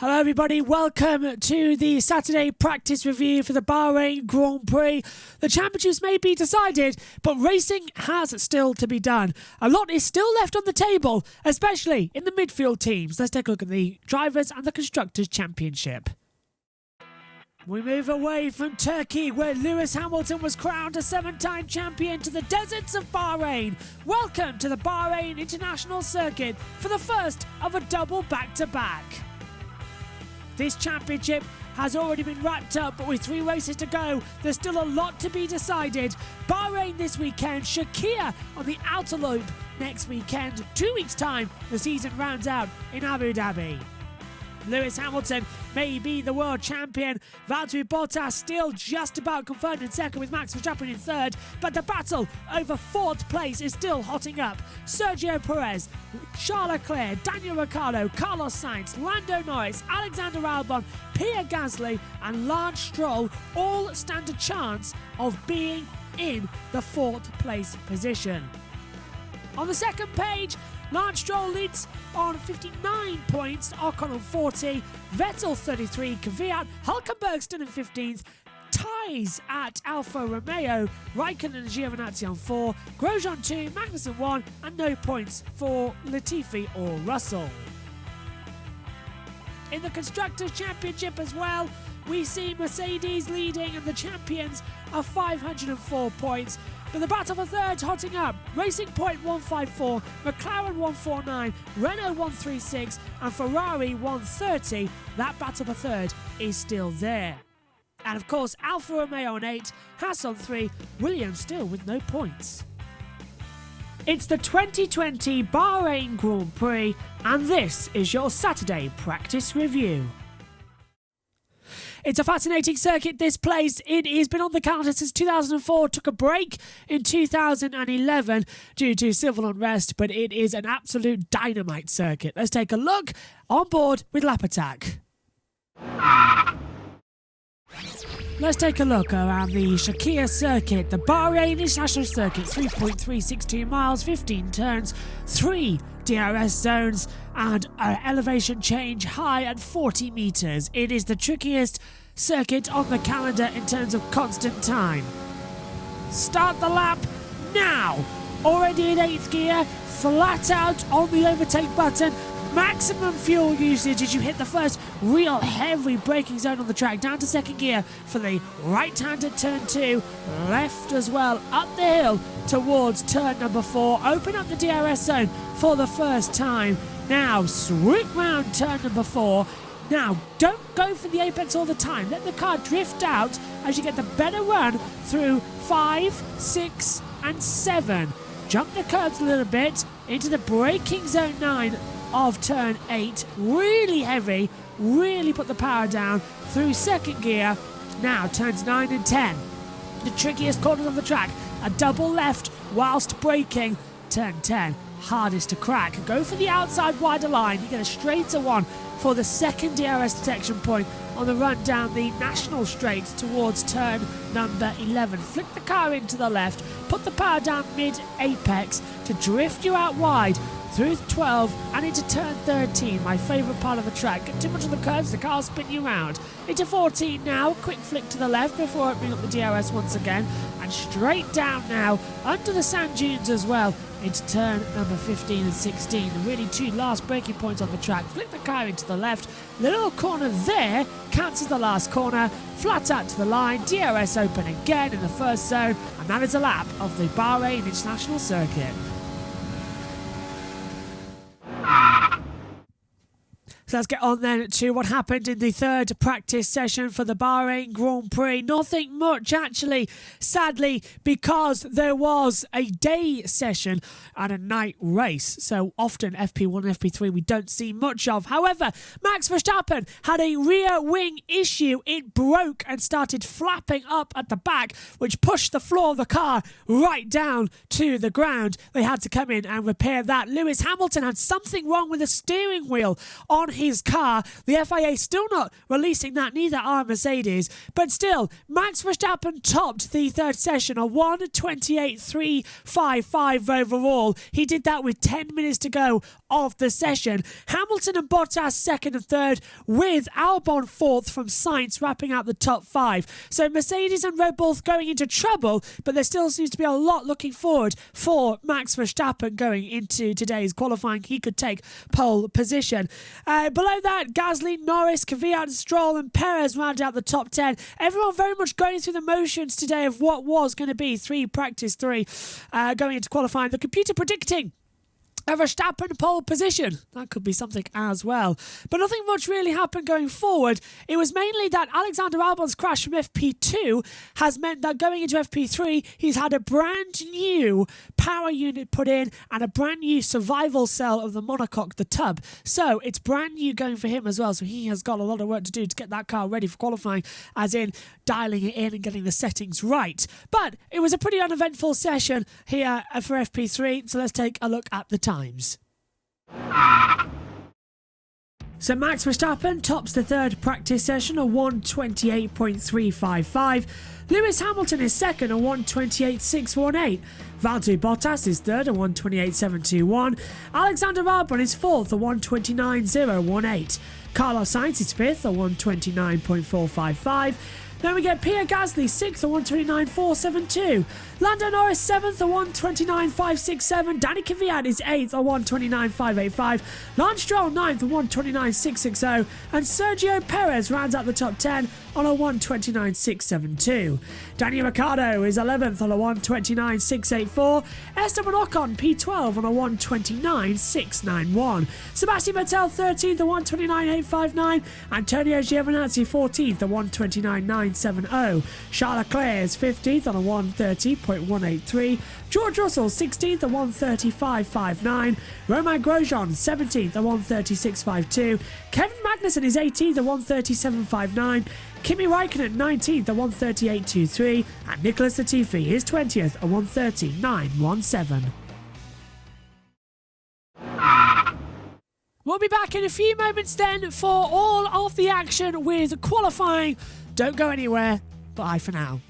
Hello everybody, welcome to the Saturday practice review for the Bahrain Grand Prix. The championships may be decided, but racing has still to be done. A lot is still left on the table, especially in the midfield teams. Let's take a look at the Drivers' and the Constructors' Championship. We move away from Turkey, where Lewis Hamilton was crowned a 7-time champion, to the deserts of Bahrain. Welcome to the Bahrain International Circuit for the first of a double back-to-back. This championship has already been wrapped up, but with 3 races to go, there's still a lot to be decided. Bahrain this weekend, Shakir on the outer loop next weekend. 2 weeks' time, the season rounds out in Abu Dhabi. Lewis Hamilton may be the world champion. Valtteri Bottas still just about confirmed in second, with Max Verstappen in third, but the battle over 4th place is still hotting up. Sergio Perez, Charles Leclerc, Daniel Ricciardo, Carlos Sainz, Lando Norris, Alexander Albon, Pierre Gasly and Lance Stroll all stand a chance of being in the 4th place position. On the second page, Lance Stroll leads on 59 points, Ocon on 40, Vettel 33, Kvyat, Hülkenberg still in 15th, ties at Alfa Romeo, Raikkonen and Giovinazzi on 4, Grosjean 2, Magnussen 1, and no points for Latifi or Russell. In the Constructors' Championship as well, we see Mercedes leading and the champions are 504 points. But the battle for third hotting up. Racing Point 154, McLaren 149, Renault 136 and Ferrari 130. That battle for third is still there. And of course, Alfa Romeo on 8, Haas on 3, Williams still with no points. It's the 2020 Bahrain Grand Prix, and this is your Saturday practice review. It's a fascinating circuit, this place. It has been on the calendar since 2004, took a break in 2011 due to civil unrest, but it is an absolute dynamite circuit. Let's take a look on board with Lap Attack. Let's take a look around the Shakir circuit, the Bahrain International Circuit, 3.362 miles, 15 turns, 3 DRS zones and an elevation change high at 40 metres. It is the trickiest circuit on the calendar in terms of constant time. Start the lap now! Already in 8th gear, flat out on the overtake button. Maximum fuel usage as you hit the first real heavy braking zone on the track. Down to 2nd gear for the right-handed turn 2. Left as well, up the hill towards turn number 4. Open up the DRS zone for the first time. Now swoop round turn number 4. Now don't go for the apex all the time. Let the car drift out as you get the better run through 5, 6 and 7. Jump the curbs a little bit into the braking zone 9 of turn 8, really heavy, really put the power down through 2nd gear. Now turns 9 and 10, the trickiest corners of the track, a double left whilst braking. Turn 10, hardest to crack. Go for the outside wider line, you get a straighter one for the 2nd DRS detection point on the run down the national straights towards turn number 11. Flick the car into the left, put the power down mid-apex to drift you out wide through 12 and into turn 13, my favourite part of the track. Get too much of the curves, the car will spin you around. Into 14 now, quick flick to the left before opening up the DRS once again, and straight down now, under the sand dunes as well, into turn number 15 and 16. The really 2 last braking points on the track. Flick the car into the left, the little corner there counts as the last corner, flat out to the line, DRS open again in the first zone, and that is a lap of the Bahrain International Circuit. So let's get on then to what happened in the third practice session for the Bahrain Grand Prix. Nothing much actually, sadly, because there was a day session and a night race. So often FP1 and FP3 we don't see much of. However, Max Verstappen had a rear wing issue. It broke and started flapping up at the back, which pushed the floor of the car right down to the ground. They had to come in and repair that. Lewis Hamilton had something wrong with the steering wheel on his car. The FIA still not releasing that, neither are Mercedes. But still, Max Verstappen topped the third session, a 1:28.355 overall. He did that with 10 minutes to go of the session. Hamilton and Bottas second and third, with Albon fourth from Sainz wrapping out the top five. So Mercedes and Red Bull going into trouble, but there still seems to be a lot looking forward for Max Verstappen going into today's qualifying. He could take pole position. Below that, Gasly, Norris, Kvyat, Stroll and Perez round out the top 10. Everyone very much going through the motions today of what was going to be practice three going into qualifying. The computer predicting a Verstappen pole position. That could be something as well. But nothing much really happened going forward. It was mainly that Alexander Albon's crash from FP2 has meant that going into FP3, he's had a brand new power unit put in and a brand new survival cell of the monocoque, the tub. So it's brand new going for him as well. So he has got a lot of work to do to get that car ready for qualifying, as in dialing it in and getting the settings right. But it was a pretty uneventful session here for FP3. So let's take a look at the times. So Max Verstappen tops the third practice session, a 1:28.355. Lewis Hamilton is second, a 1:28.618. Valtteri Bottas is third, a 1:28.721. Alexander Albon is fourth, a 1:29.018. Carlos Sainz is fifth, a 1:29.455. Then we get Pierre Gasly, 6th, a 1:29.472. Lando Norris, 7th, a 1:29.567. Danny Kvyat is 8th, a 1:29.585. Lance Stroll, 9th, a 1:29.660. And Sergio Perez rounds out the top 10 on a 1:29.672. Daniel Ricciardo is 11th on a 1:29.684. Esteban Ocon, P12 on a 1:29.691. Sebastian Vettel, 13th, a 1:29.859. Antonio Giovinazzi, 14th, a 1:29.970. Charles Leclerc is 15th on a 1:30.183. George Russell, 16th, a 1:35.59. Romain Grosjean, 17th, a 1:36.52. Kevin Magnussen is 18th, a 1:37.59. Kimi Raikkonen, 19th, a 1:38.23. And Nicholas Latifi is 20th, a 1:39.17. We'll be back in a few moments then for all of the action with qualifying. Don't go anywhere. Bye for now.